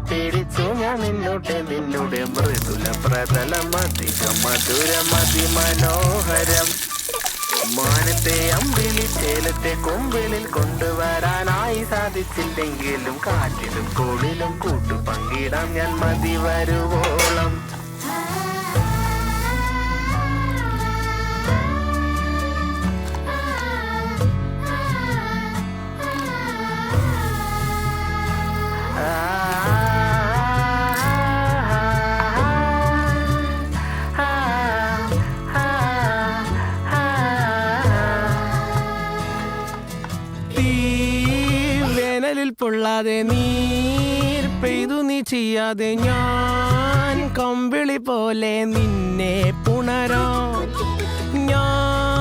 പിടിച്ചു ഞാൻ നിന്നുടെ മൃദുല പ്രതലം അധികം മധുരം അതിമനോഹരം. മാനത്തെ അമ്പിളി ചേലത്തെ കൊമ്പിളിൽ കൊണ്ടുവരാനായി സാധിച്ചില്ലെങ്കിലും കാറ്റിലും കോളിലും കൂട്ടു പങ്കിടാം ഞാൻ മതി വരുവോളം. വേനലിൽ പൊള്ളാതെ നീർ പെയ്തു നീ ചെയ്യാതെ ഞാൻ കമ്പിളി പോലെ നിന്നെ പുണരാം. ഞാൻ